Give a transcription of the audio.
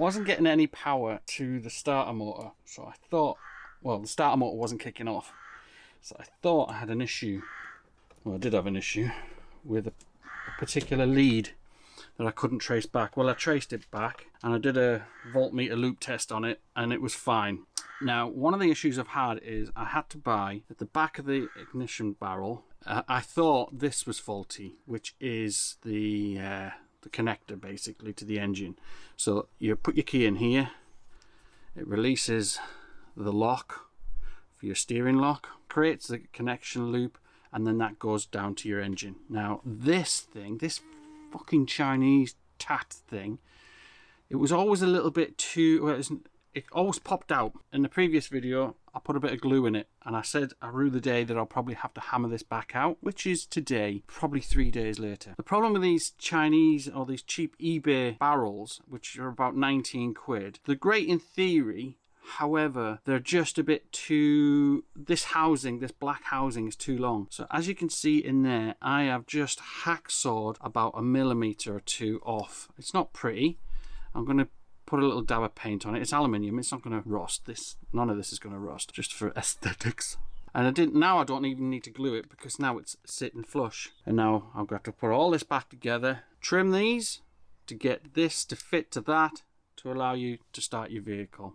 wasn't getting any power to the starter motor, so I thought, well, the starter motor wasn't kicking off, so I thought I had an issue. Well, I did have an issue with a particular lead that I couldn't trace back. Well, I traced it back and I did a voltmeter loop test on it and it was fine. Now, one of the issues I've had is I had to buy at the back of the ignition barrel. I thought this was faulty, which is the connector basically to the engine. So you put your key in here, it releases the lock for your steering lock, creates the connection loop, and then that goes down to your engine. Now this thing, this fucking Chinese tat thing, it was always a little bit too, well, it always popped out. In the previous video I put a bit of glue in it and I said I rue the day that I'll probably have to hammer this back out, which is today, probably 3 days later. The problem with these Chinese or these cheap eBay barrels, which are about 19 quid, they're great in theory. However, they're just a bit too, this housing, this black housing is too long. So as you can see in there, I have just hacksawed about 1 millimeter or 2 off. It's not pretty. I'm going to put a little dab of paint on it. It's aluminium, it's not going to rust. None of this is going to rust, just for aesthetics. And now I don't even need to glue it because now it's sitting flush. And now I've got to put all this back together, trim these to get this to fit to that, to allow you to start your vehicle.